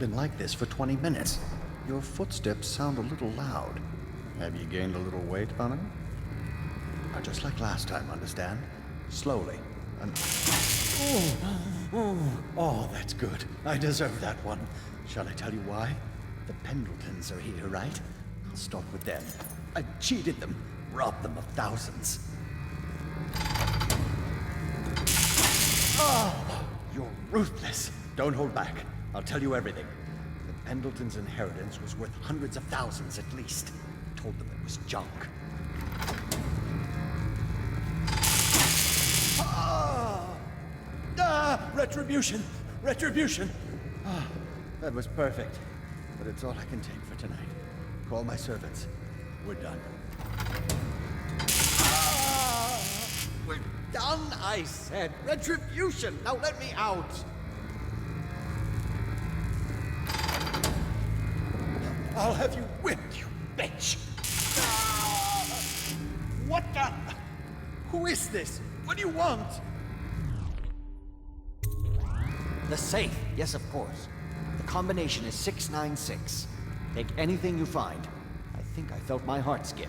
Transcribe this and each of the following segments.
been like this for 20 minutes. Your footsteps sound a little loud. Have you gained a little weight, honey? Just like last time, understand? Slowly. And... Oh, that's good. I deserve that one. Shall I tell you why? The Pendletons are here, right? I'll start with them. I cheated them, robbed them of thousands. Oh, you're ruthless. Don't hold back. I'll tell you everything. The Pendletons' inheritance was worth hundreds of thousands at least. I told them it was junk. Retribution! Retribution! That was perfect. But it's all I can take for tonight. Call my servants. We're done. We're done, I said! Retribution! Now let me out! I'll have you whipped, you bitch! What the... Who is this? What do you want? The safe, yes, of course. The combination is 696. Take anything you find. I think I felt my heart skip.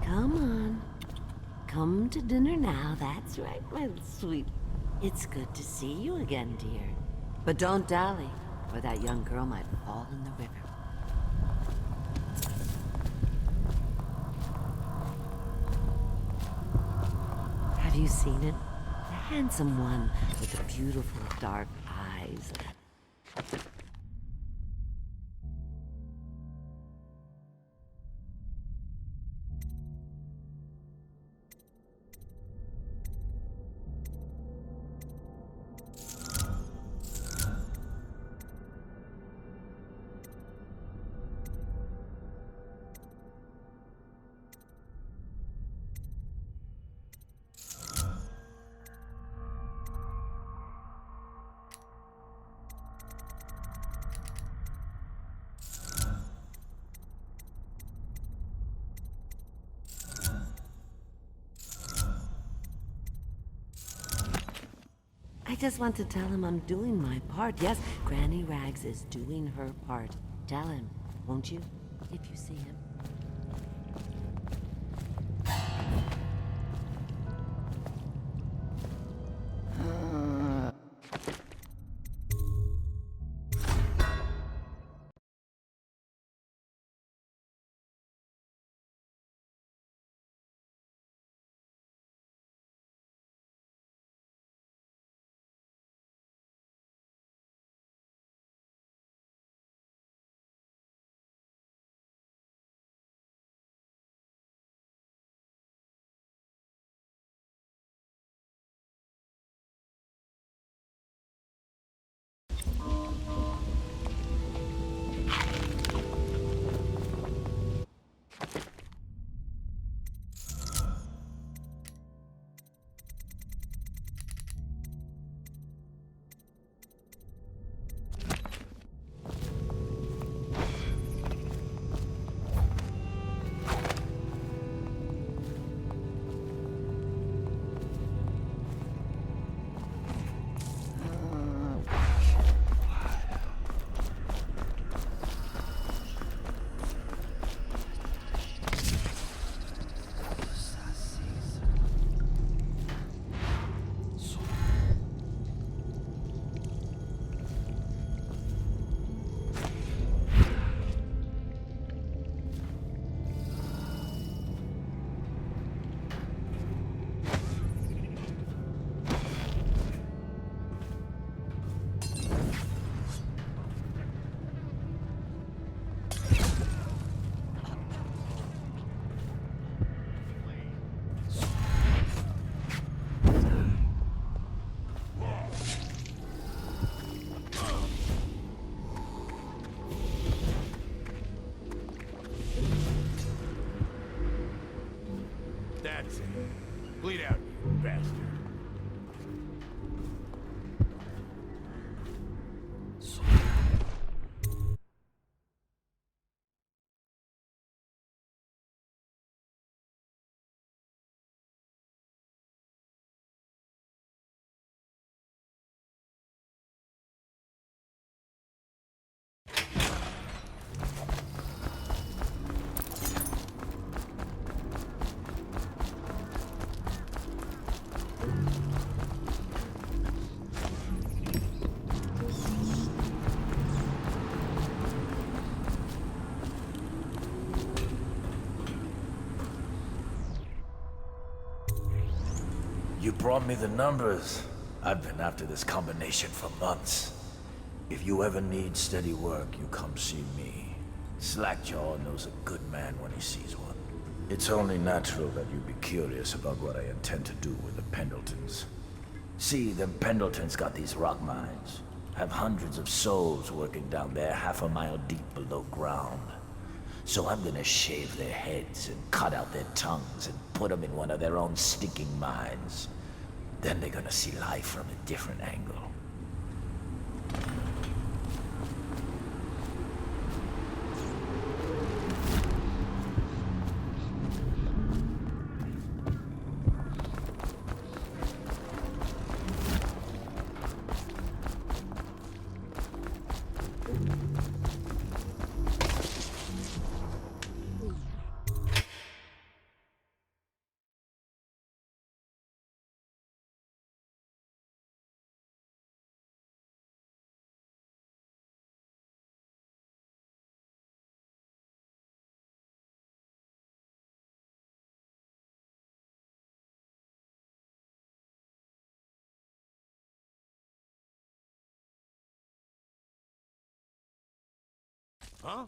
Come on. Come to dinner now, that's right, my sweet. It's good to see you again, dear. But don't dally, or that young girl might fall in the river. Have you seen him? The handsome one with the beautiful dark eyes. I just want to tell him I'm doing my part. Yes, Granny Rags is doing her part. Tell him, won't you, if you see him? You brought me the numbers. I've been after this combination for months. If you ever need steady work, you come see me. Slackjaw knows a good man when he sees one. It's only natural that you be curious about what I intend to do with the Pendletons. See, them Pendletons got these rock mines. Have hundreds of souls working down there 1/2 mile deep below ground. So I'm gonna shave their heads and cut out their tongues and put them in one of their own stinking mines. Then they're gonna see life from a different angle. Huh?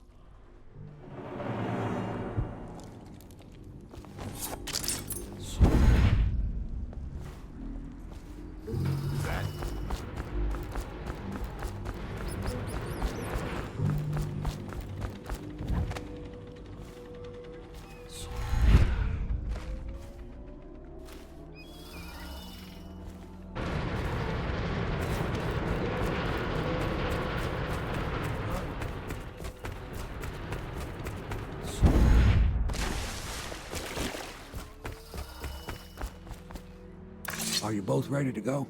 Are you both ready to go?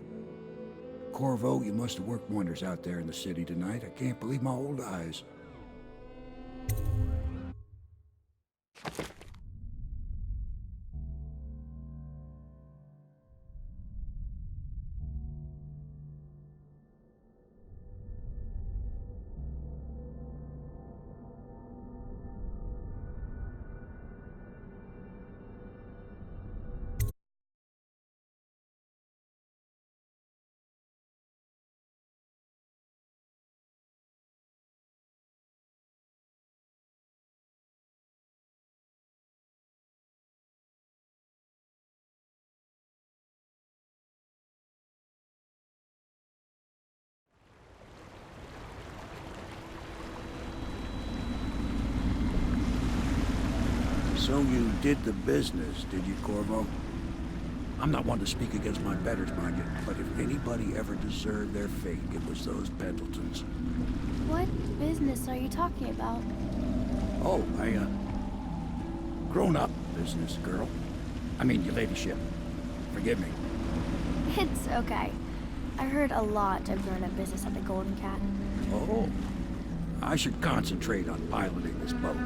Corvo, you must have worked wonders out there in the city tonight. I can't believe my old eyes. So you did the business, did you, Corvo? I'm not one to speak against my betters, mind you, but if anybody ever deserved their fate, it was those Pendletons. What business are you talking about? Oh, grown-up business, girl. I mean, your ladyship. Forgive me. It's okay. I heard a lot of grown-up business at the Golden Cat. Oh, I should concentrate on piloting this boat.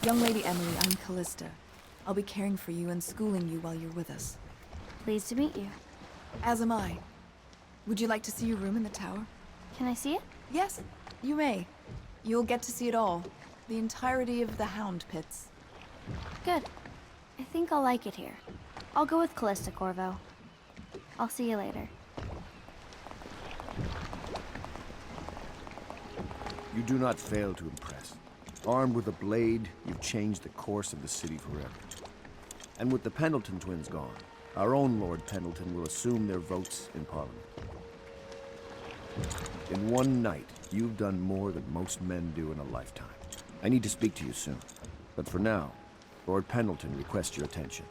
Young Lady Emily, I'm Callista. I'll be caring for you and schooling you while you're with us. Pleased to meet you. As am I. Would you like to see your room in the tower? Can I see it? Yes, you may. You'll get to see it all. The entirety of the Hound Pits. Good. I think I'll like it here. I'll go with Callista, Corvo. I'll see you later. You do not fail to impress. Armed with a blade, you've changed the course of the city forever. And with the Pendleton twins gone, our own Lord Pendleton will assume their votes in Parliament. In one night, you've done more than most men do in a lifetime. I need to speak to you soon. But for now, Lord Pendleton requests your attention.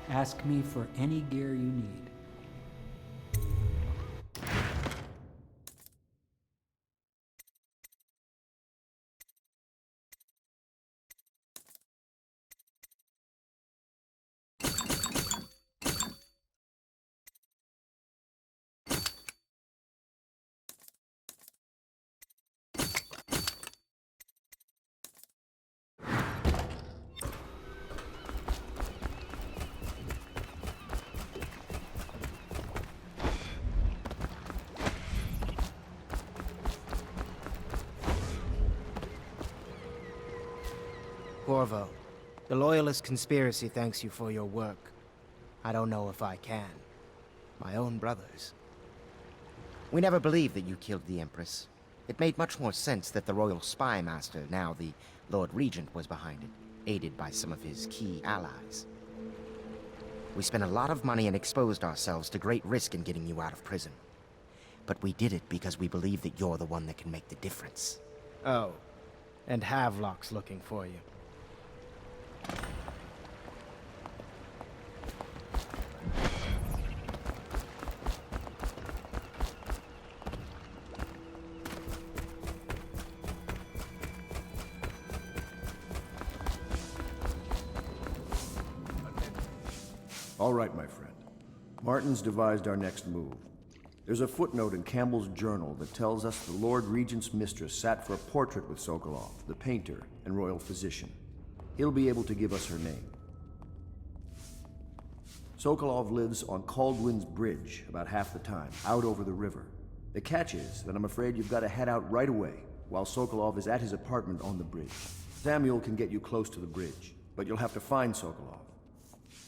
Ask me for any gear you need. Corvo, the Loyalist conspiracy thanks you for your work. I don't know if I can. My own brothers. We never believed that you killed the Empress. It made much more sense that the Royal Spy Master, now the Lord Regent, was behind it, aided by some of his key allies. We spent a lot of money and exposed ourselves to great risk in getting you out of prison. But we did it because we believe that you're the one that can make the difference. Oh, and Havelock's looking for you. All right, my friend. Martin's devised our next move. There's a footnote in Campbell's journal that tells us the Lord Regent's mistress sat for a portrait with Sokolov, the painter and royal physician. He'll be able to give us her name. Sokolov lives on Caldwin's Bridge about half the time, out over the river. The catch is that I'm afraid you've got to head out right away, while Sokolov is at his apartment on the bridge. Samuel can get you close to the bridge, but you'll have to find Sokolov.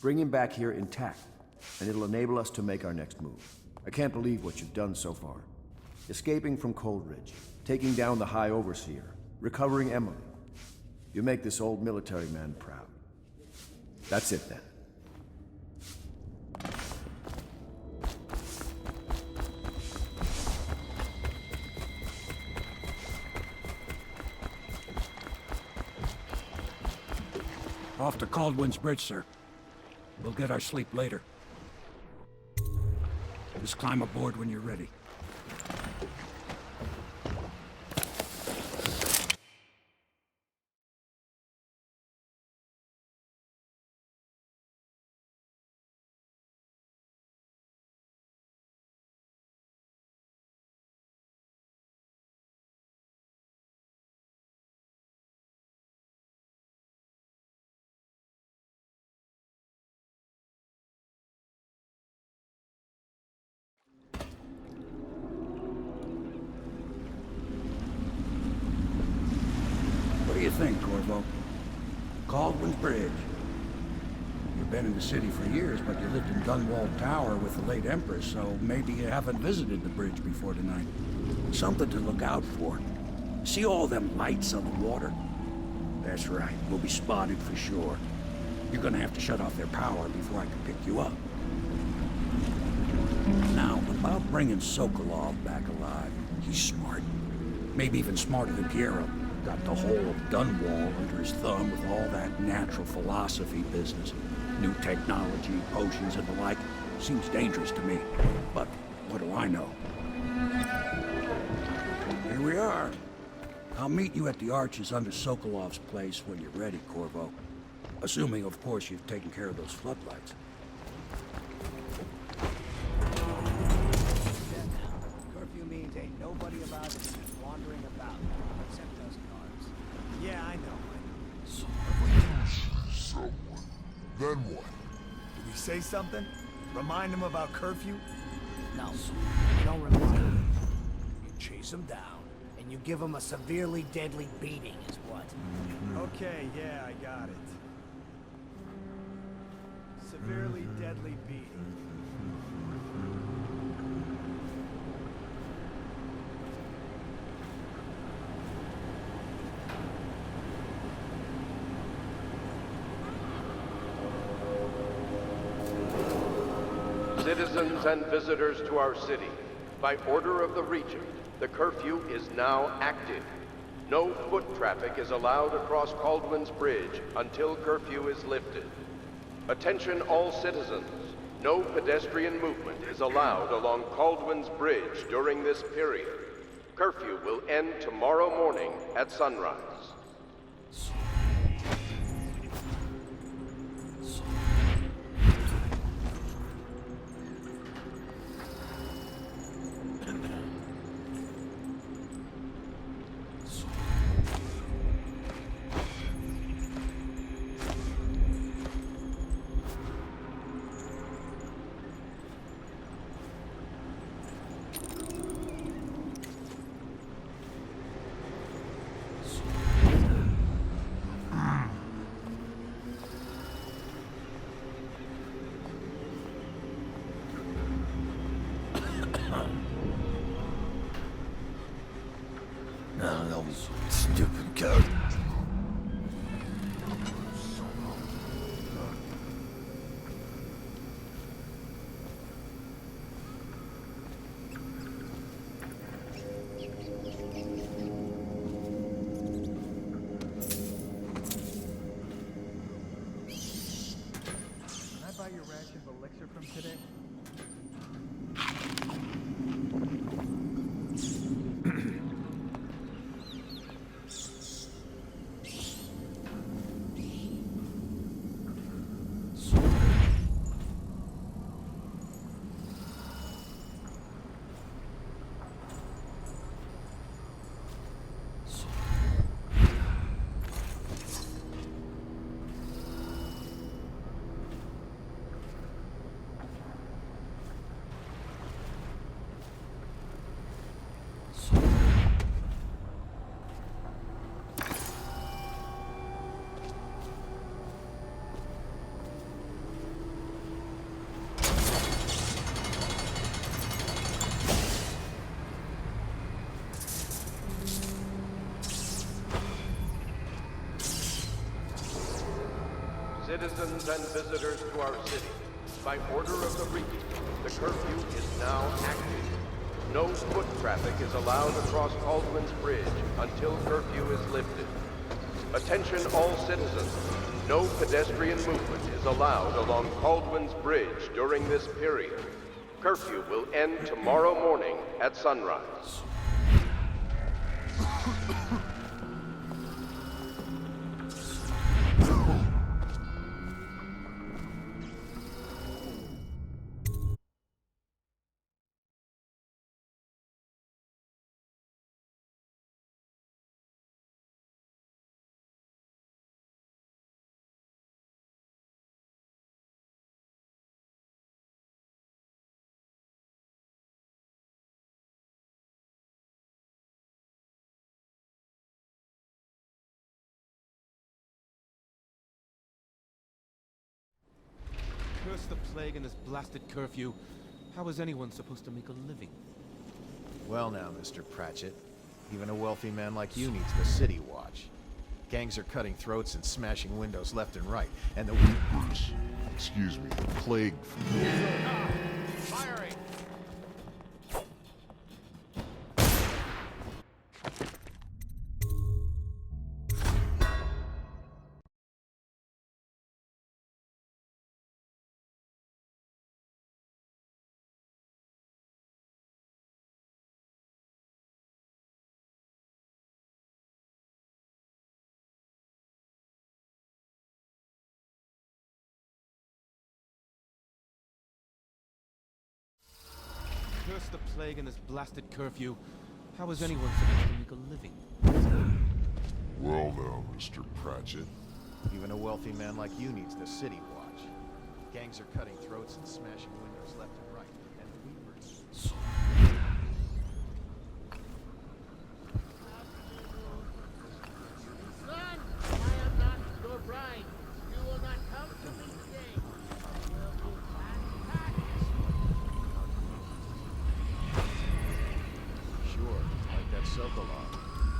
Bring him back here intact, and it'll enable us to make our next move. I can't believe what you've done so far. Escaping from Coldridge, taking down the High Overseer, recovering Emily. You make this old military man proud. That's it then. Off to Caldwin's Bridge, sir. We'll get our sleep later. Just climb aboard when you're ready. What do you think, Corvo? Caldwin's Bridge. You've been in the city for years, but you lived in Dunwall Tower with the late Empress, so maybe you haven't visited the bridge before tonight. Something to look out for. See all them lights on the water? That's right, we'll be spotted for sure. You're gonna have to shut off their power before I can pick you up. Now, about bringing Sokolov back alive, he's smart. Maybe even smarter than Piero. Got the whole of Dunwall under his thumb with all that natural philosophy business. New technology, potions, and the like. Seems dangerous to me. But what do I know? Here we are. I'll meet you at the arches under Sokolov's place when you're ready, Corvo. Assuming, of course, you've taken care of those floodlights. Curfew means ain't nobody about it just wandering about, except those cars. Yeah, I know. So if we do shoot someone, then what? Do we say something? Remind them about curfew? No, you don't remind them. You chase them down, and you give them a severely deadly beating is what? Okay, yeah, I got it. Severely deadly beating. Citizens and visitors to our city, by order of the Regent, the curfew is now active. No foot traffic is allowed across Caldwin's Bridge until curfew is lifted. Attention all citizens, no pedestrian movement is allowed along Caldwin's Bridge during this period. Curfew will end tomorrow morning at sunrise. dumb, stupid code. Can I buy your ration of elixir from today? Citizens and visitors to our city, by order of the Regent, the curfew is now active. No foot traffic is allowed across Caldwell's Bridge until curfew is lifted. Attention all citizens. No pedestrian movement is allowed along Caldwell's Bridge during this period. Curfew will end tomorrow morning at sunrise. Curse the plague and this blasted curfew. How is anyone supposed to make a living? Well now, Mr. Pratchett. Even a wealthy man like you needs the city watch. Gangs are cutting throats and smashing windows left and right, and the... Excuse me, the plague... Firing! Curse the plague and this blasted curfew. How is anyone supposed to make a living? Well now, Mr. Pratchett. Even a wealthy man like you needs the city watch. Gangs are cutting throats and smashing windows left and right, and the weepers... Son, I am not your bride. You will not come to me today. I will be back. Sure, like that Sokolov.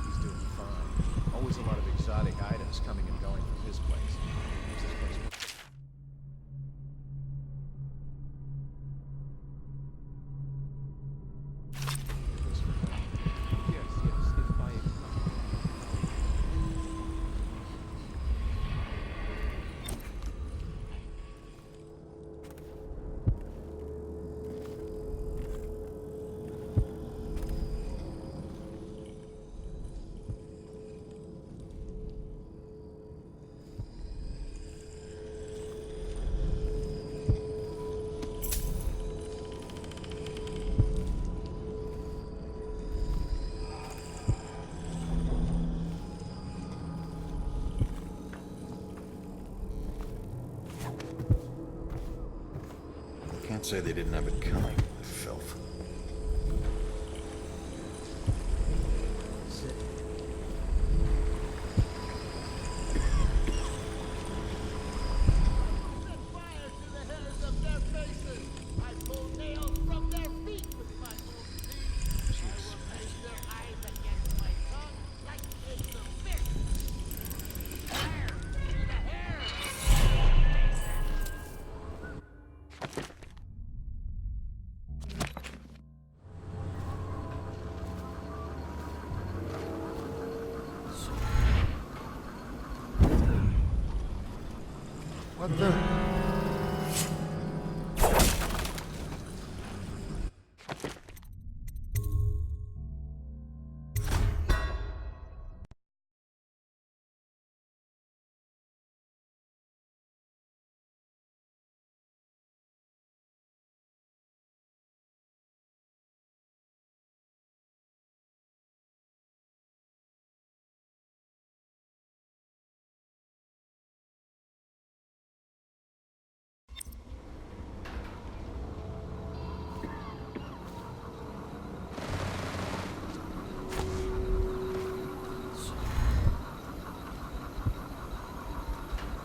He's doing fine. Always a lot of exotic items coming and going from his place. Keeps his place... Yes, if by... Can't say they didn't have it coming, the filth. Set fire to the hairs of their faces. I pull nails from their feet with my own teeth. I will make their eyes against my tongue like What the?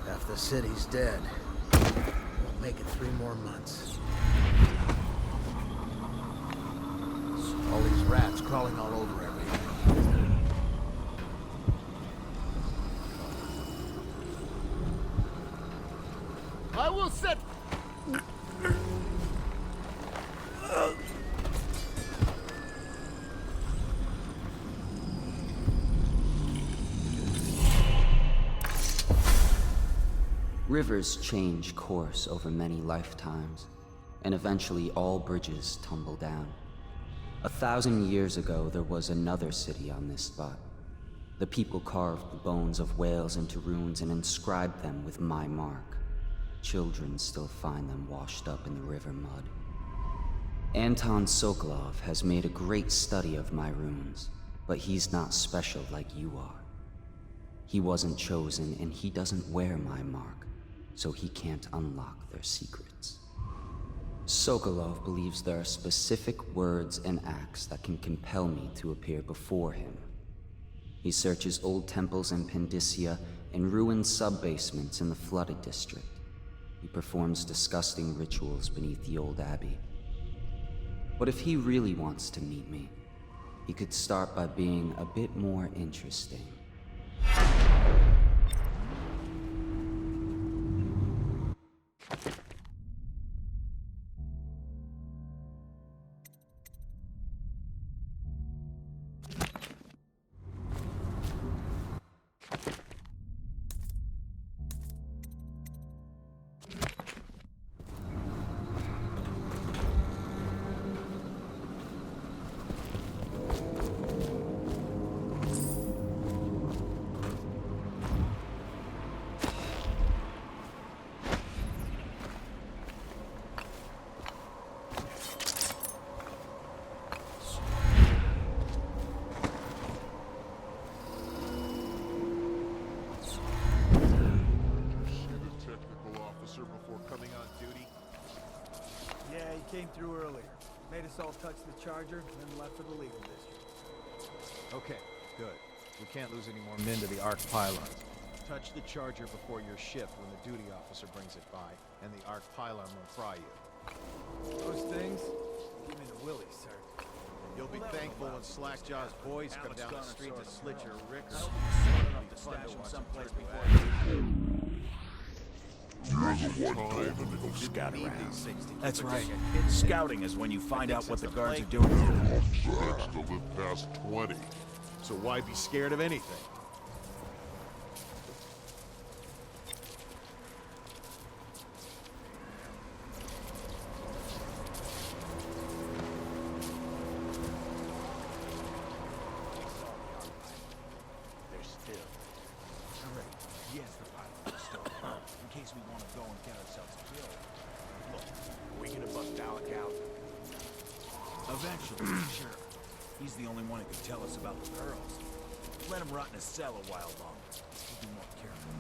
Half the city's dead. Won't make it 3 more months. All these rats crawling all over everything. I will set... Rivers change course over many lifetimes, and eventually all bridges tumble down. 1,000 years ago, there was another city on this spot. The people carved the bones of whales into runes and inscribed them with my mark. Children still find them washed up in the river mud. Anton Sokolov has made a great study of my runes, but he's not special like you are. He wasn't chosen, and he doesn't wear my mark, so he can't unlock their secrets. Sokolov believes there are specific words and acts that can compel me to appear before him. He searches old temples in Pendicia and ruined sub-basements in the flooded district. He performs disgusting rituals beneath the old abbey. But if he really wants to meet me, he could start by being a bit more interesting. Came through earlier. Made us all touch the charger, then left for the legal district. Okay, good. We can't lose any more men to the arc pylons. Touch the charger before your shift when the duty officer brings it by, and the arc pylon won't fry you. Those things? Give me the willies, sir. You'll be thankful when Slackjaw's boys come down the street to slit your rickers. You're the one told them to go scout around. That's right. Scouting is when you find out what the guards are doing. Sex to live past 20. So why be scared of anything? They're still. Alright, yes, the pilot is still. In case we want to go and get ourselves killed. Look, are we gonna bust Alec out? Eventually, sure. He's the only one who can tell us about the girls. Let him rot in a cell a while longer. We'll be more careful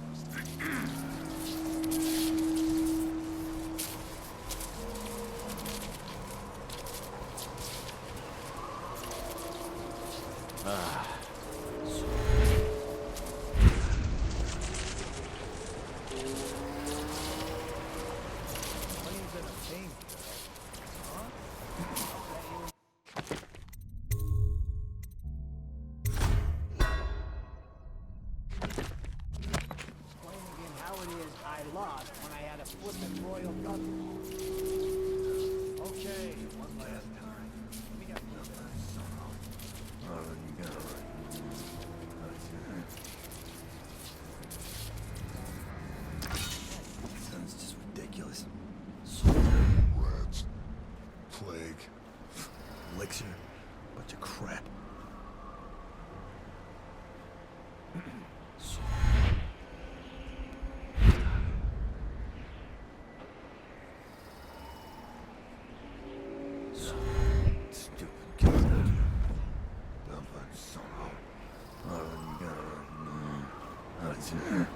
What?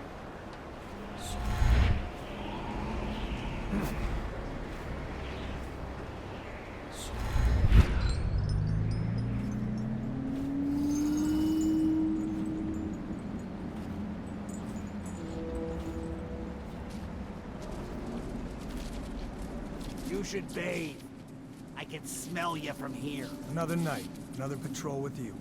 You should bathe. I can smell you from here. Another night, another patrol with you.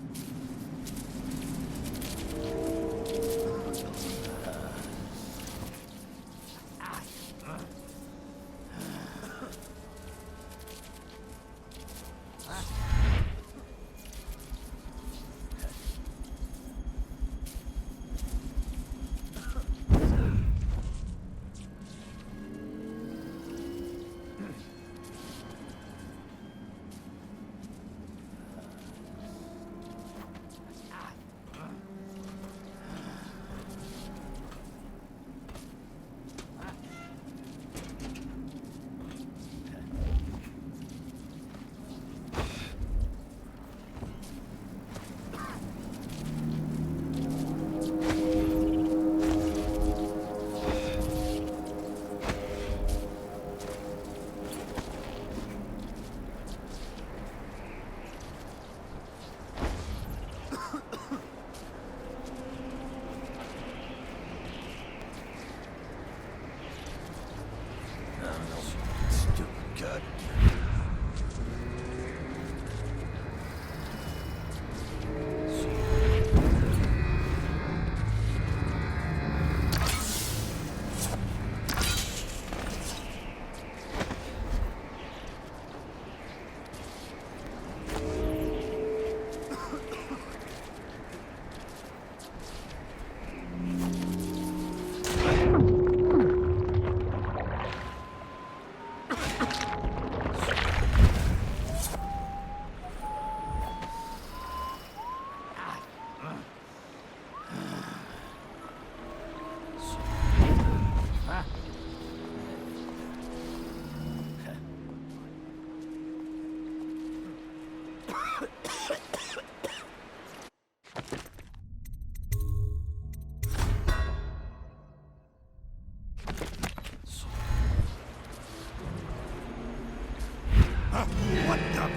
What the?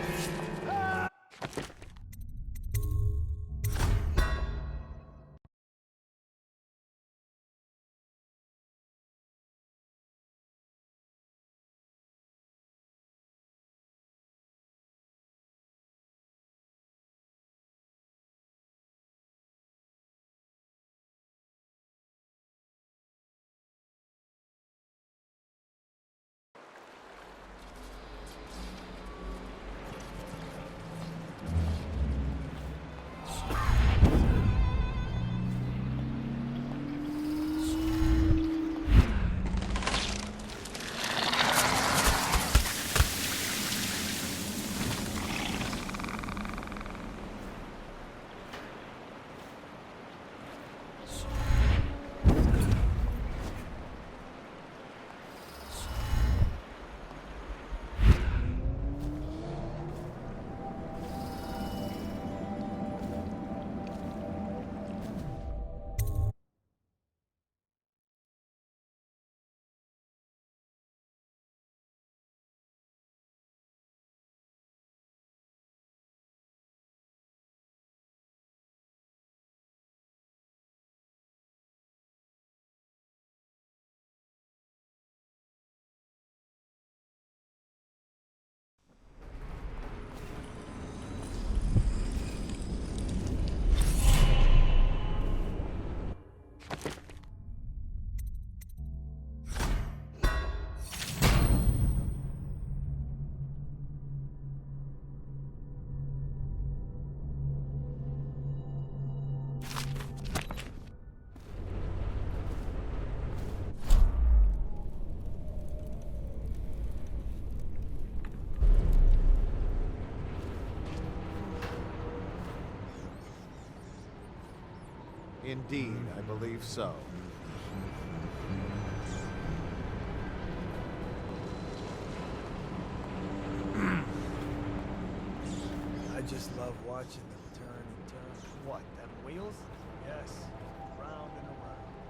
Indeed, I believe so. I just love watching them turn and turn. What, them wheels? Yes, round and around.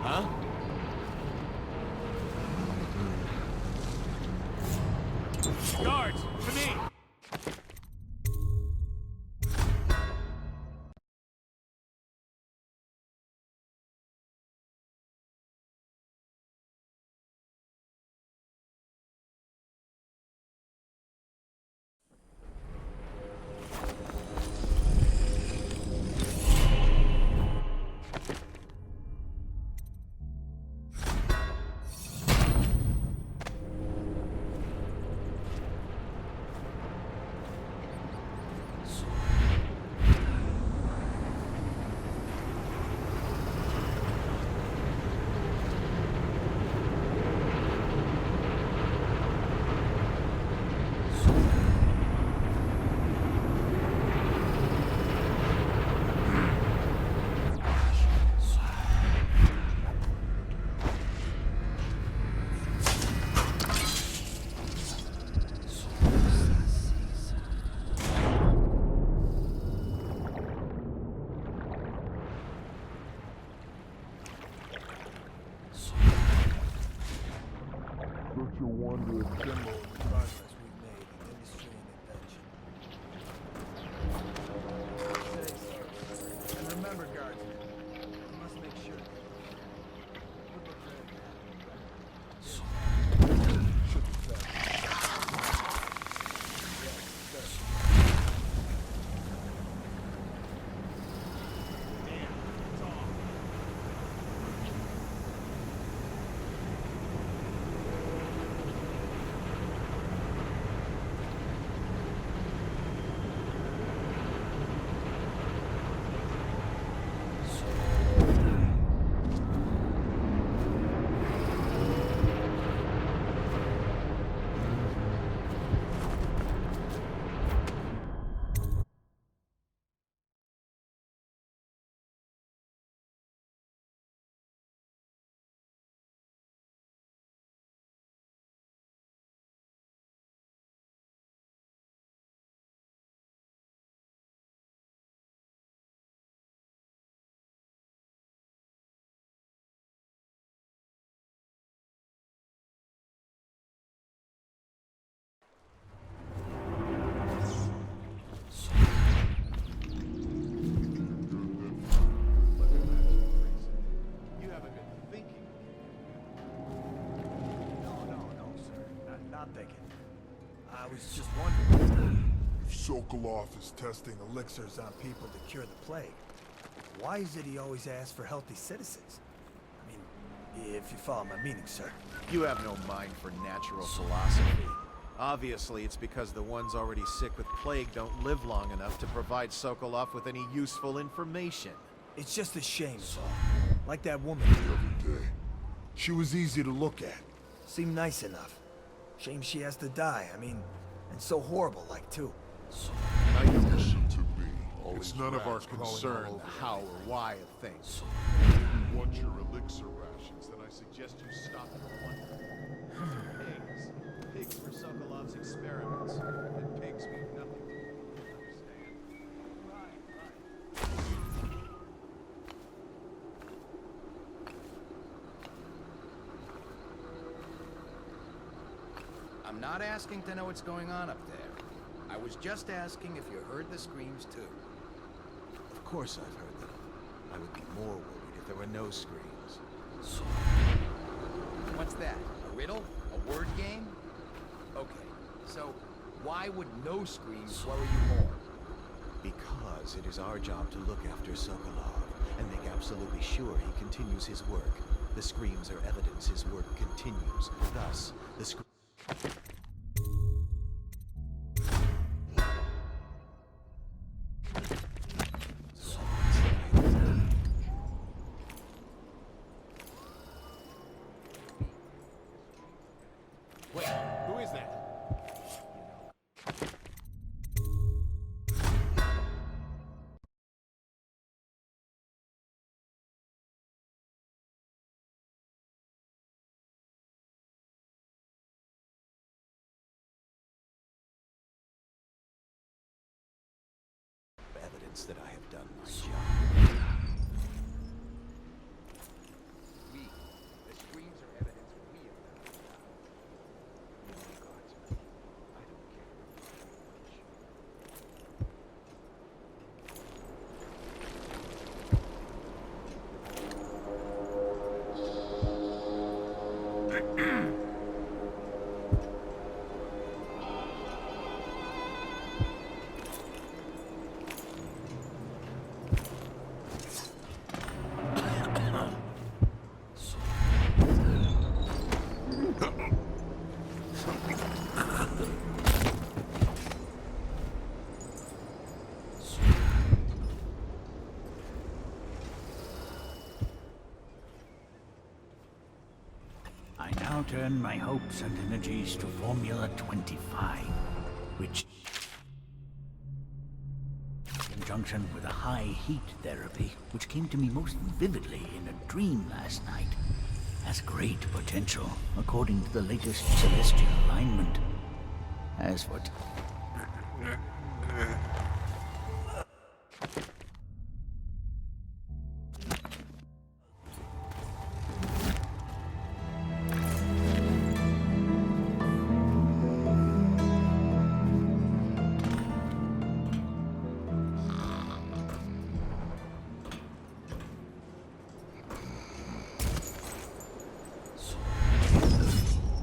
Huh? Guards, to me! Don't you wonder if General... Progress we've made in industry and invention. And remember, guardsmen, you must make sure. You haven't been thinking. No, sir. Not thinking. I was just wondering. If Sokolov is testing Elixirs on people to cure the plague. Why is it he always asks for healthy citizens? I mean, if you follow my meaning, sir. You have no mind for natural philosophy. Obviously, it's because the ones already sick with plague don't live long enough to provide Sokolov with any useful information. It's just a shame, is all. Like that woman. the other day, she was easy to look at. Seemed nice enough. Shame she has to die, I mean, and so horrible, like, too. Now you listen to me. It's none of our concern the how or why of things. If you want your elixir rations, then I suggest you stop for one. Pigs. Pigs for Sokolov's experiments. And pigs mean nothing to me. Understand? I'm not asking to know what's going on up there. I was just asking if you heard the screams too. Of course I've heard them. I would be more worried if there were no screams. What's that? A riddle? A word game? Okay, so why would no screams worry you more? Because it is our job to look after Sokolov and make absolutely sure he continues his work. The screams are evidence his work continues. Thus, the Wait, who is that? evidence that I have done my job. We now turn my hopes and energies to Formula 25, which, in conjunction with a high heat therapy, which came to me most vividly in a dream last night, has great potential, according to the latest celestial alignment. As for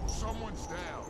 Someone's down.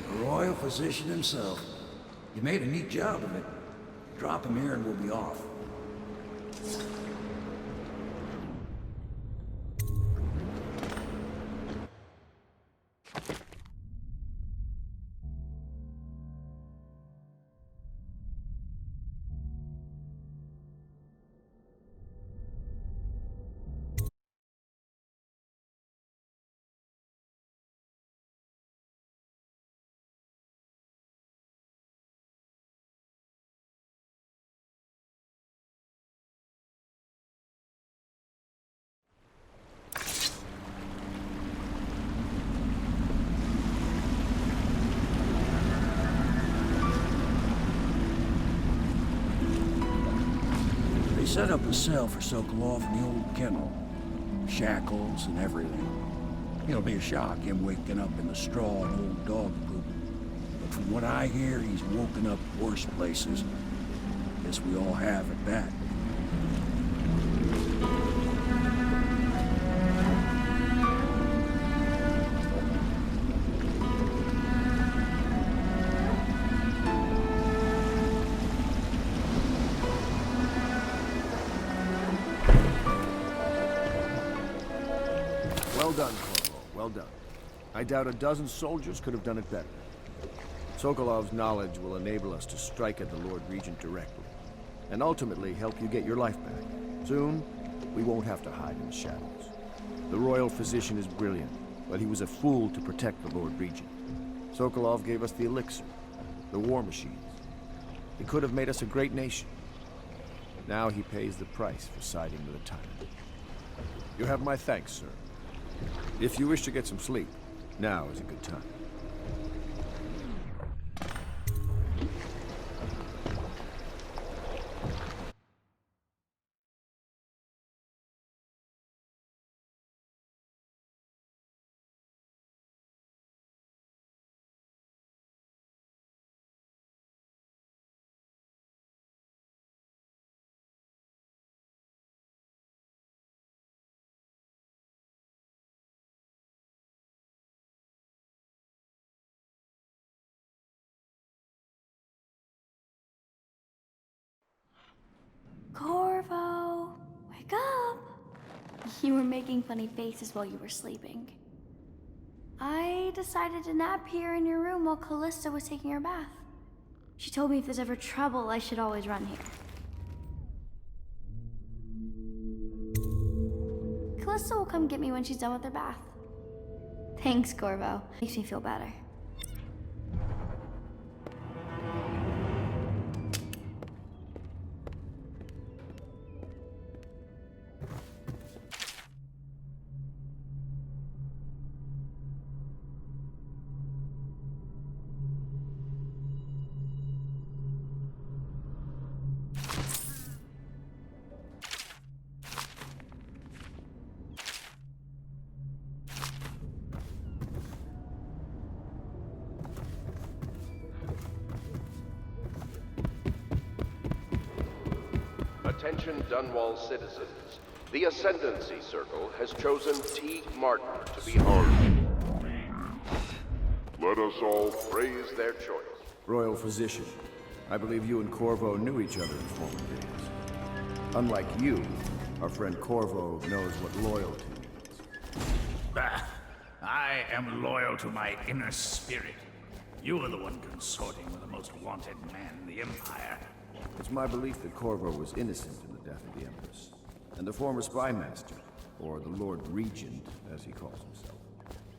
The royal physician himself. You made a neat job of it. Drop him here and we'll be off. They set up a cell for Sokolov in the old kennel. Shackles and everything. It'll be a shock, him waking up in the straw and old dog poop. But from what I hear, he's woken up worse places. Guess we all have at that. Well done, Corvo. Well done. I doubt a dozen soldiers could have done it better. Sokolov's knowledge will enable us to strike at the Lord Regent directly, and ultimately help you get your life back. Soon, we won't have to hide in the shadows. The royal physician is brilliant, but he was a fool to protect the Lord Regent. Sokolov gave us the elixir, the war machines. He could have made us a great nation. Now he pays the price for siding with a tyrant. You have my thanks, sir. If you wish to get some sleep, now is a good time. Corvo, wake up! You were making funny faces while you were sleeping. I decided to nap here in your room while Callista was taking her bath. She told me if there's ever trouble, I should always run here. Callista will come get me when she's done with her bath. Thanks, Corvo. Makes me feel better. Attention Dunwall citizens. The Ascendancy Circle has chosen T. Martin to be hosted. Let us all praise their choice. Royal Physician, I believe you and Corvo knew each other in former days. Unlike you, our friend Corvo knows what loyalty means. Bah, I am loyal to my inner spirit. You are the one consorting with the most wanted man in the Empire. It's my belief that Corvo was innocent in the death of the Empress, and the former spy master, or the Lord Regent, as he calls himself,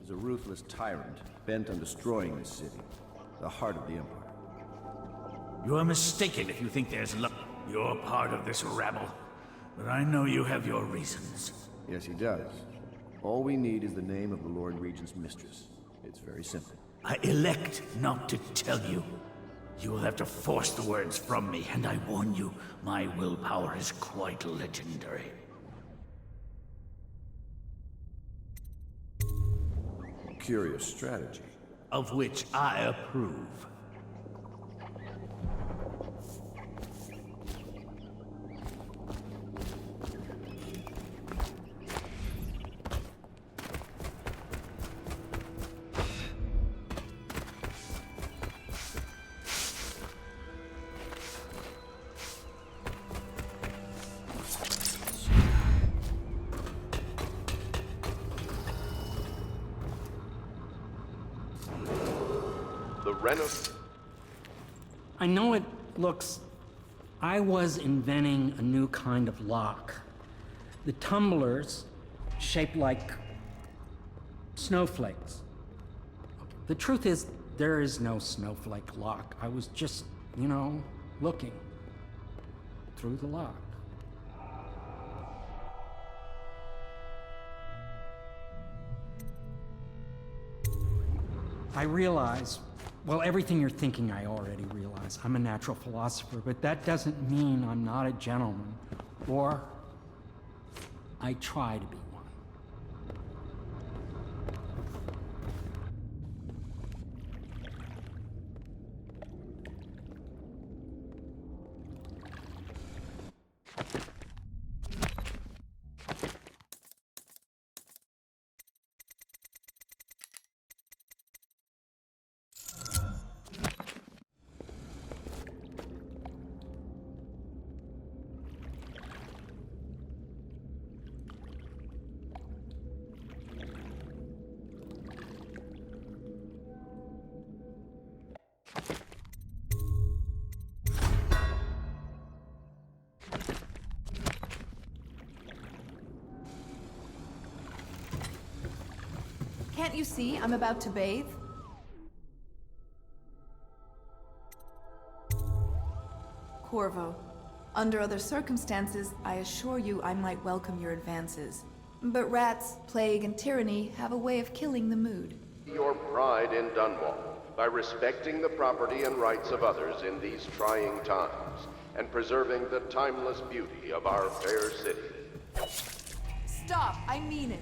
is a ruthless tyrant bent on destroying this city, the heart of the Empire. You are mistaken if you think there's luck. You're part of this rabble, but I know you have your reasons. Yes, he does. All we need is the name of the Lord Regent's mistress. It's very simple. I elect not to tell you. You will have to force the words from me, and I warn you, my willpower is quite legendary. Curious strategy. Of which I approve. I know it looks... I was inventing a new kind of lock. The tumblers, shaped like snowflakes. The truth is, there is no snowflake lock. I was just, you know, looking through the lock. I realize, well, everything you're thinking I already realize. I'm a natural philosopher, but that doesn't mean I'm not a gentleman. Or I try to be one. Can't you see I'm about to bathe? Corvo, under other circumstances, I assure you I might welcome your advances. But rats, plague, and tyranny have a way of killing the mood. Your pride in Dunwall by respecting the property and rights of others in these trying times and preserving the timeless beauty of our fair city. Stop! I mean it!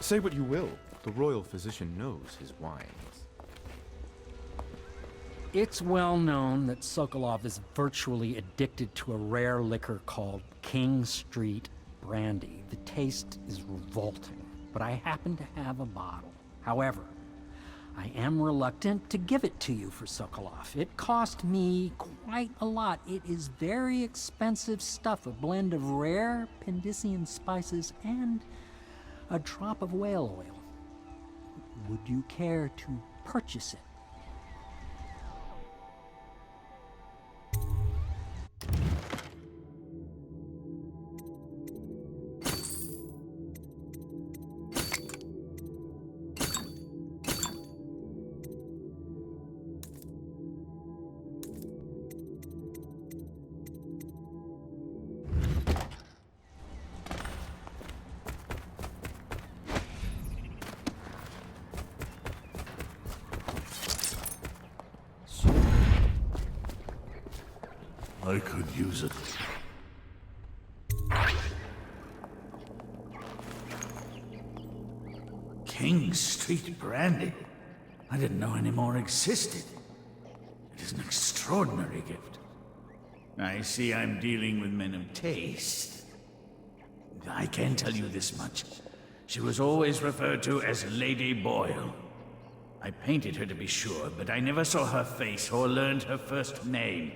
Say what you will, the royal physician knows his wines. It's well known that Sokolov is virtually addicted to a rare liquor called King Street Brandy. The taste is revolting, but I happen to have a bottle. However, I am reluctant to give it to you for Sokolov. It cost me quite a lot. It is very expensive stuff, a blend of rare Pendician spices and a drop of whale oil. Would you care to purchase it? I could use it. King Street brandy? I didn't know any more existed. It is an extraordinary gift. I see I'm dealing with men of taste. I can tell you this much. She was always referred to as Lady Boyle. I painted her to be sure, but I never saw her face or learned her first name.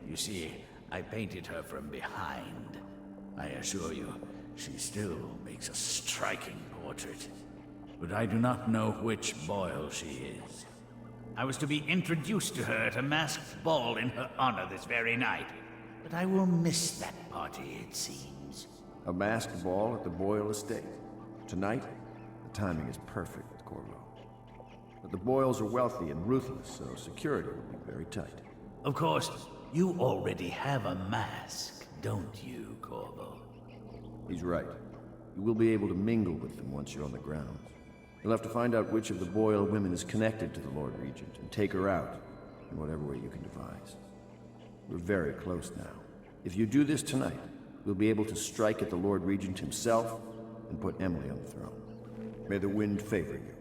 You see, I painted her from behind. I assure you, she still makes a striking portrait. But I do not know which Boyle she is. I was to be introduced to her at a masked ball in her honor this very night. But I will miss that party, it seems. A masked ball at the Boyle estate. Tonight, the timing is perfect, Corvo. But the Boyles are wealthy and ruthless, so security will be very tight. Of course, you already have a mask, don't you, Corvo? He's right. You will be able to mingle with them once you're on the grounds. You'll have to find out which of the Boyle women is connected to the Lord Regent and take her out in whatever way you can devise. We're very close now. If you do this tonight, we'll be able to strike at the Lord Regent himself and put Emily on the throne. May the wind favor you.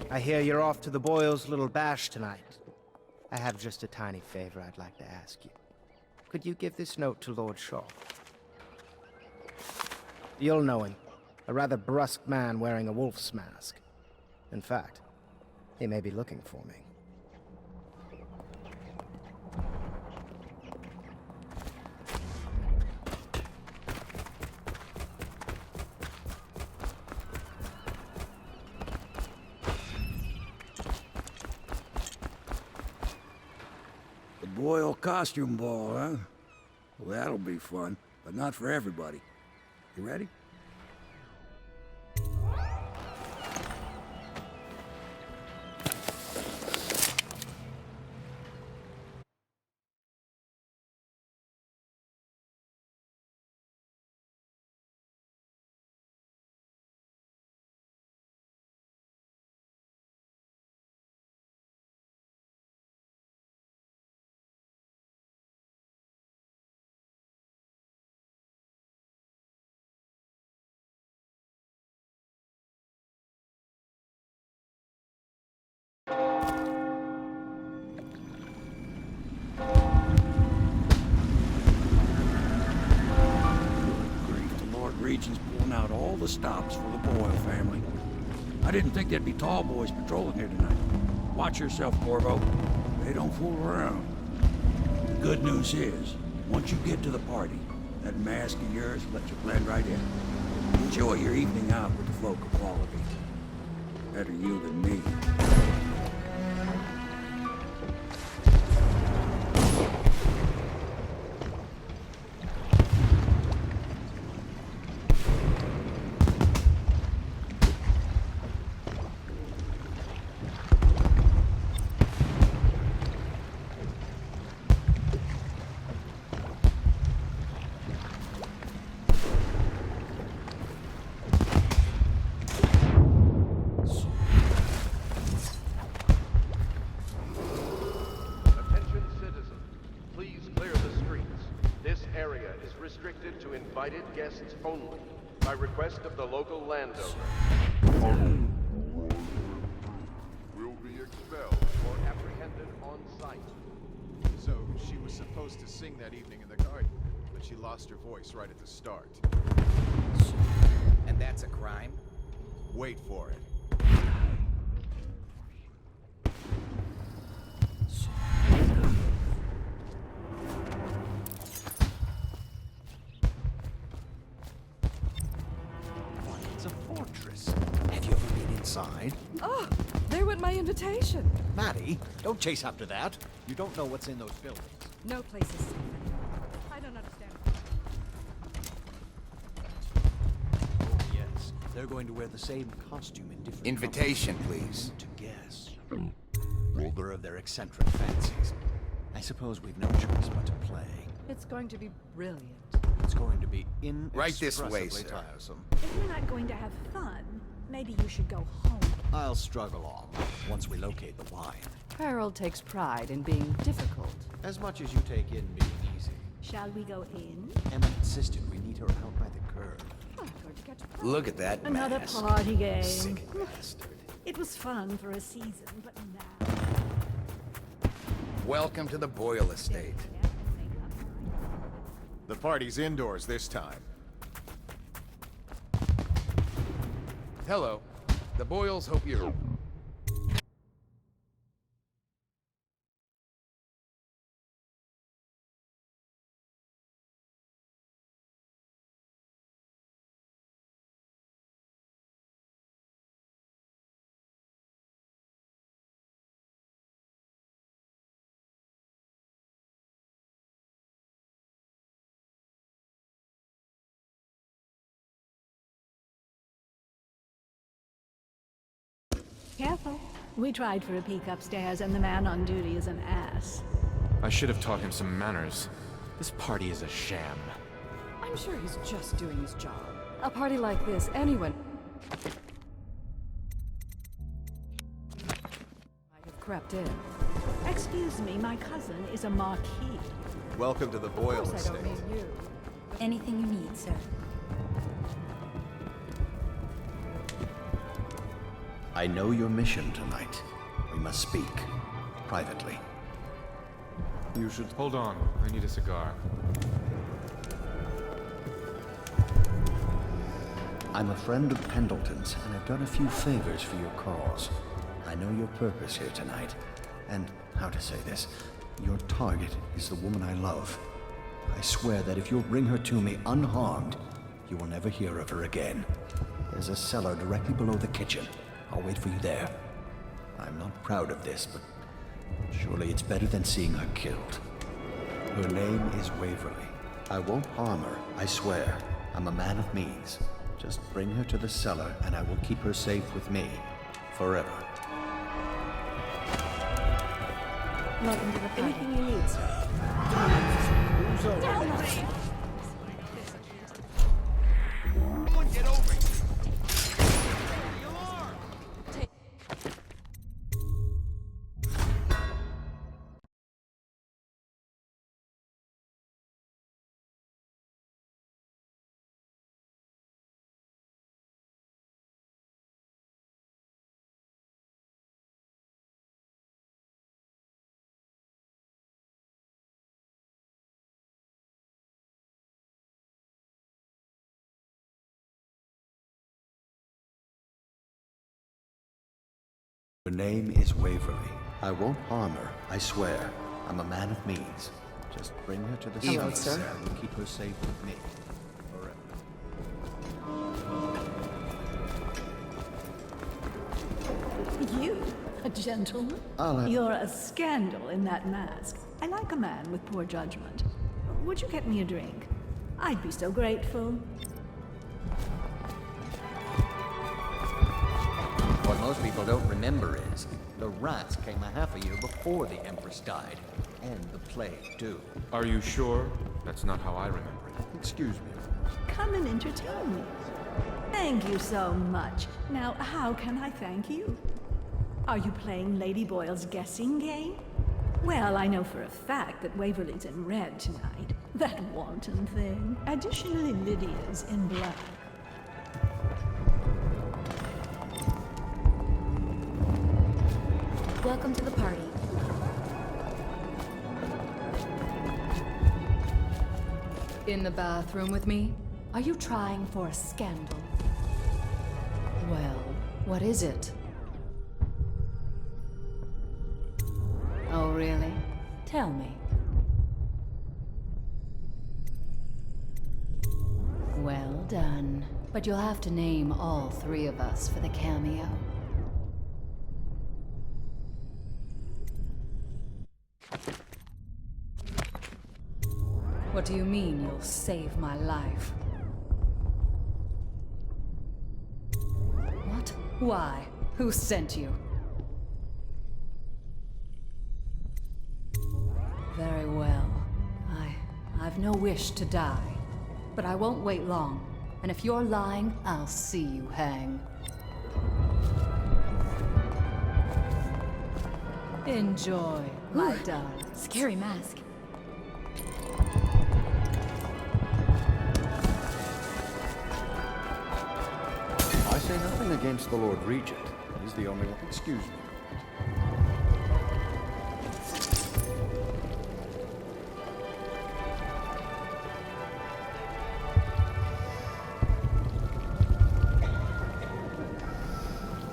I hear you're off to the Boyles' little bash tonight. I have just a tiny favor I'd like to ask you. Could you give this note to Lord Shaw? You'll know him. A rather brusque man wearing a wolf's mask. In fact, he may be looking for me. The Boyle costume ball, huh? Well, that'll be fun, but not for everybody. You ready? Regent's pulling out all the stops for the Boyle family. I didn't think there'd be tall boys patrolling here tonight. Watch yourself, Corvo. They don't fool around. The good news is, once you get to the party, that mask of yours lets you blend right in. Enjoy your evening out with the folk of quality. Better you than me. Restricted to invited guests only, by request of the local landowner. Will be expelled or apprehended on sight. So she was supposed to sing that evening in the garden, but she lost her voice right at the start. And that's a crime? Wait for it. Have you ever been inside? Oh, there went my invitation. Maddie, don't chase after that. You don't know what's in those buildings. No place is safe. I don't understand. Oh, yes. They're going to wear the same costume in different Invitation, colors. please. To guess. Older of their eccentric fancies. I suppose we've no choice but to play. It's going to be brilliant. It's going to be Right this way, inexpressibly sir. tiresome. If you're not going to have fun, maybe you should go home. I'll struggle on once we locate the wine. Harold takes pride in being difficult. As much as you take in being easy. Shall we go in? Emma insisted we meet her out by the curb. Look at that Another mask. party game. Sick bastard. It was fun for a season, but now... Welcome to the Boyle Estate. The party's indoors this time. Hello. The Boyles hope you're... Careful. We tried for a peek upstairs, and the man on duty is an ass. I should have taught him some manners. This party is a sham. I'm sure he's just doing his job. A party like this, anyone might have crept in. Excuse me, my cousin is a marquis. Welcome to the Of Boyle course I Estate. don't mean you. Anything you need, sir. I know your mission tonight. We must speak. Privately. You should... Hold on. I need a cigar. I'm a friend of Pendleton's, and I've done a few favors for your cause. I know your purpose here tonight. And, how to say this, your target is the woman I love. I swear that if you'll bring her to me unharmed, you will never hear of her again. There's a cellar directly below the kitchen. I'll wait for you there. I'm not proud of this, but surely it's better than seeing her killed. Her name is Waverly. I won't harm her, I swear. I'm a man of means. Just bring her to the cellar, and I will keep her safe with me. Forever. Welcome to the party. Anything you need, sir. Who's over? Someone get over here. Her name is Waverly. I won't harm her, I swear. I'm a man of means. Just bring her to the cellar, sir. and I will keep her safe with me. Forever. You, a gentleman? You're a scandal in that mask. I like a man with poor judgment. Would you get me a drink? I'd be so grateful. What most people don't remember is, the rats came a half a year before the Empress died. And the plague, too. Are you sure? That's not how I remember it. Excuse me. Come and entertain me. Thank you so much. Now, how can I thank you? Are you playing Lady Boyle's guessing game? Well, I know for a fact that Waverly's in red tonight. That wanton thing. Additionally, Lydia's in black. Welcome to the party. In the bathroom with me? Are you trying for a scandal? Well, what is it? Oh, really? Tell me. Well done. But you'll have to name all three of us for the cameo. What do you mean you'll save my life? What? Why? Who sent you? Very well. I've no wish to die. But I won't wait long. And if you're lying, I'll see you hang. Enjoy, my darling. Scary mask. I say nothing against the Lord Regent. He's the only one. Excuse me.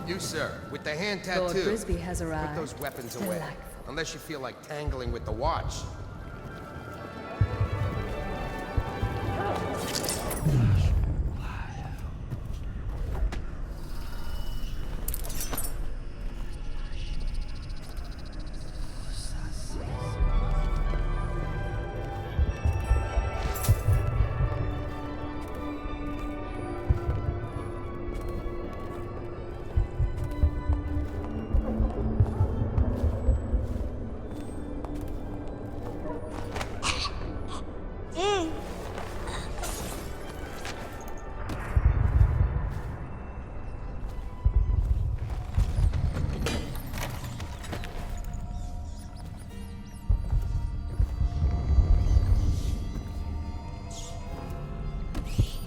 You, sir, with the hand tattoo. Lord Frisbee has arrived. Put those weapons away. Delightful. Unless you feel like tangling with the watch.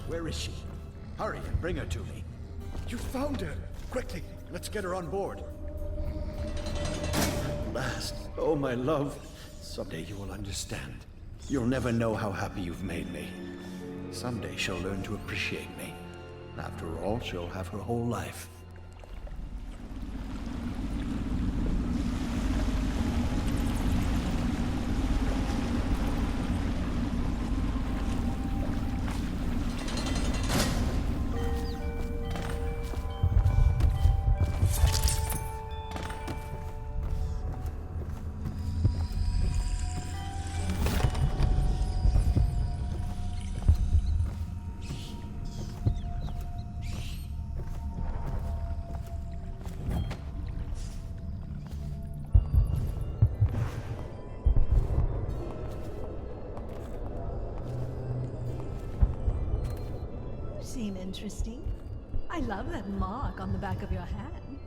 Where is she? Hurry and bring her to me. You found her! Quickly, let's get her on board. At last. Oh, my love. Someday you will understand. You'll never know how happy you've made me. Someday she'll learn to appreciate me. After all, she'll have her whole life. Seem interesting. I love that mark on the back of your hand.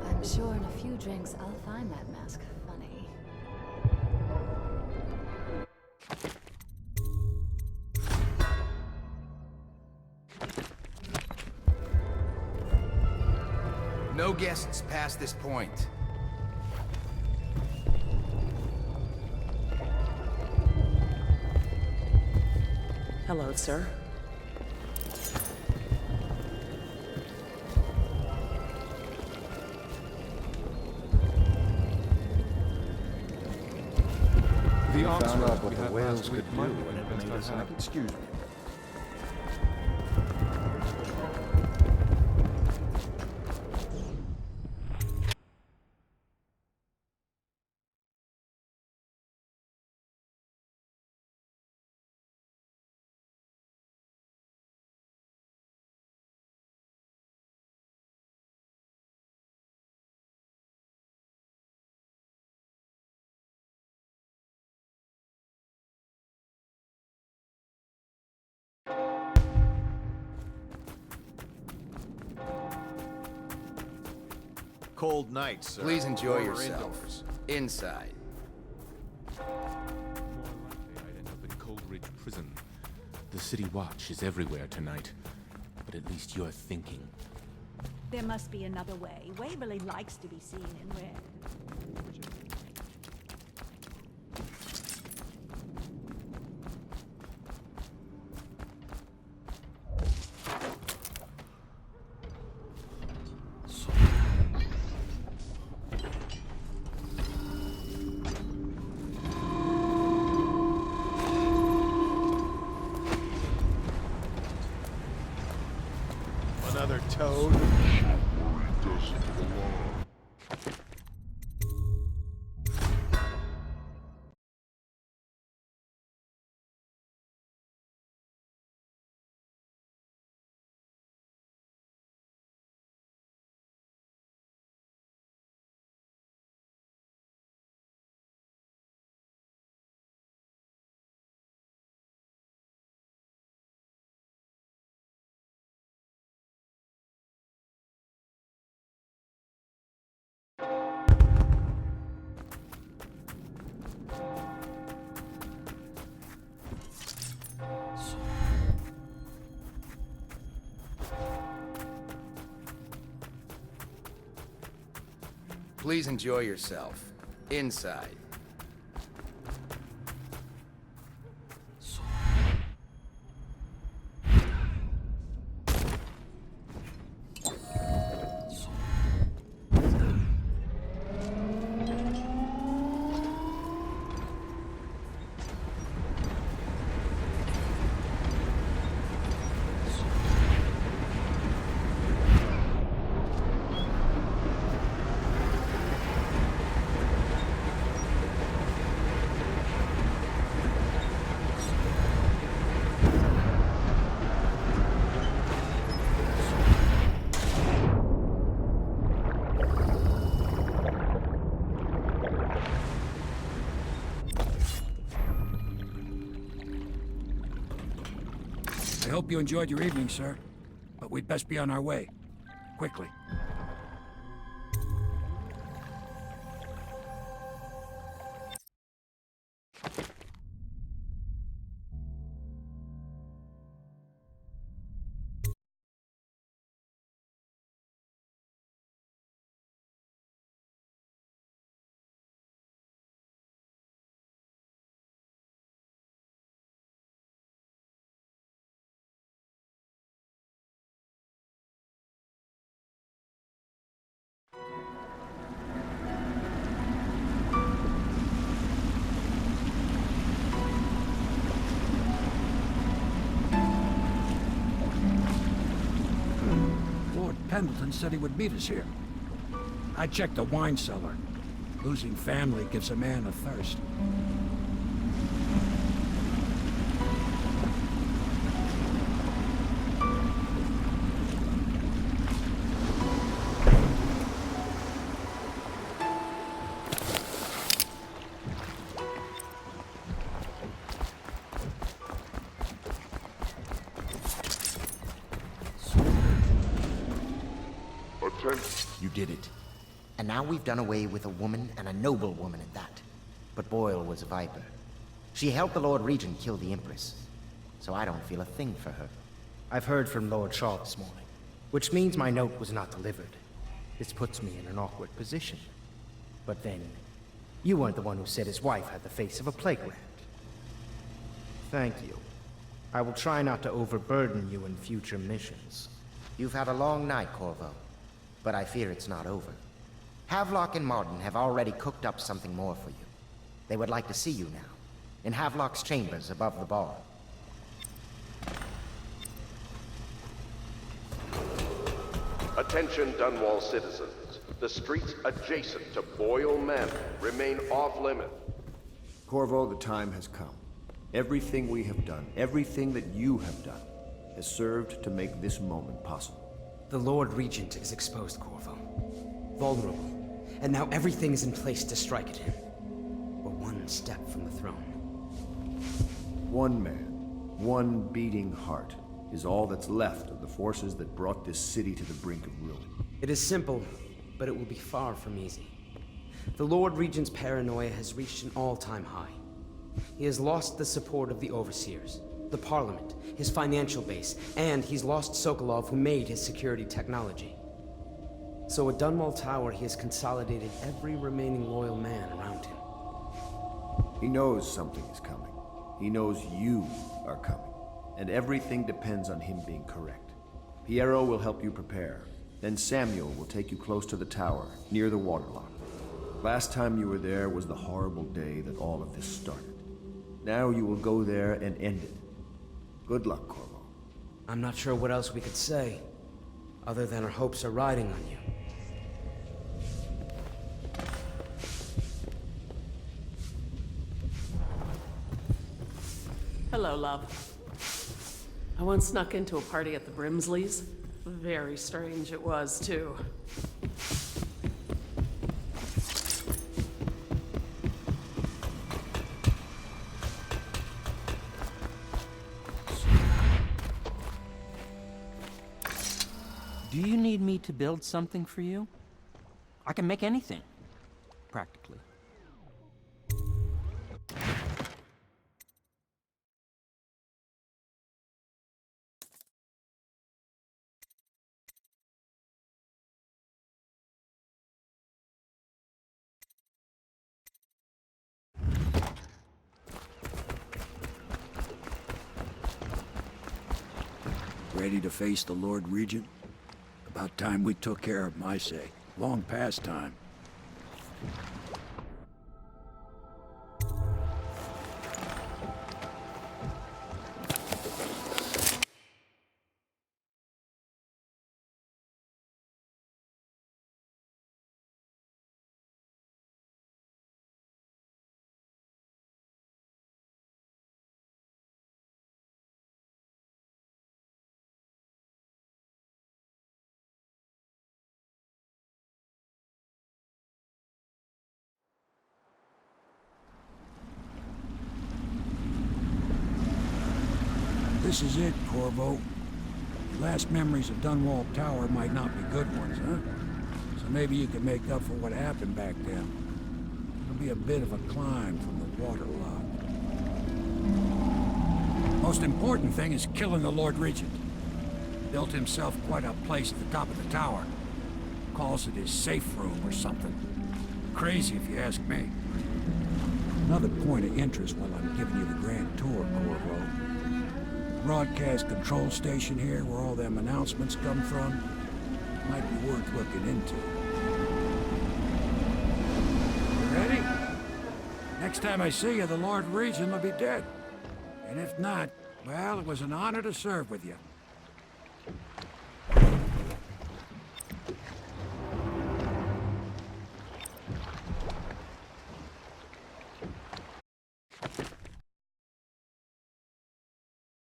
I'm sure in a few drinks I'll find that mask funny. No guests past this point. Hello, sir. We found out what the whales could do when it made us happy. Excuse me. Cold night, sir. Please enjoy Or yourself. indoors. Inside. More likely I'd end up in Coldridge Prison. The City Watch is everywhere tonight. But at least you're thinking. There must be another way. Waverly likes to be seen in red. Another toad? Doesn't belong. Please enjoy yourself. Inside. I hope you enjoyed your evening, sir. But we'd best be on our way. Quickly. Lord Pendleton said he would meet us here. I checked the wine cellar. Losing family gives a man a thirst. You did it. And now we've done away with a woman, and a noble woman at that. But Boyle was a viper. She helped the Lord Regent kill the Empress. So I don't feel a thing for her. I've heard from Lord Shaw this morning, which means my note was not delivered. This puts me in an awkward position. But then, you weren't the one who said his wife had the face of a playground. Thank you. I will try not to overburden you in future missions. You've had a long night, Corvo. But I fear it's not over. Havelock and Martin have already cooked up something more for you. They would like to see you now, in Havelock's chambers above the bar. Attention Dunwall citizens. The streets adjacent to Boyle Manor remain off-limit. Corvo, the time has come. Everything we have done, everything that you have done, has served to make this moment possible. The Lord Regent is exposed, Corvo. Vulnerable. And now everything is in place to strike at him. We're one step from the throne. One man, one beating heart, is all that's left of the forces that brought this city to the brink of ruin. It is simple, but it will be far from easy. The Lord Regent's paranoia has reached an all-time high. He has lost the support of the Overseers, the Parliament, his financial base, and he's lost Sokolov, who made his security technology. So at Dunwall Tower, he has consolidated every remaining loyal man around him. He knows something is coming. He knows you are coming. And everything depends on him being correct. Piero will help you prepare. Then Samuel will take you close to the tower, near the waterlock. Last time you were there was the horrible day that all of this started. Now you will go there and end it. Good luck, Corvo. I'm not sure what else we could say, other than our hopes are riding on you. Hello, love. I once snuck into a party at the Brimsleys. Very strange it was, too. Do you need me to build something for you? I can make anything, practically. Ready to face the Lord Regent? About time we took care of him, I say. Long past time. This is it, Corvo. Your last memories of Dunwall Tower might not be good ones, huh? So maybe you can make up for what happened back then. It'll be a bit of a climb from the waterlogged. Most important thing is killing the Lord Regent. Built himself quite a place at the top of the tower. Calls it his safe room or something. Crazy if you ask me. Another point of interest while I'm giving you the grand tour, Corvo. Broadcast control station here, where all them announcements come from, might be worth looking into. You ready? Next time I see you, the Lord Regent will be dead. And if not, well, it was an honor to serve with you.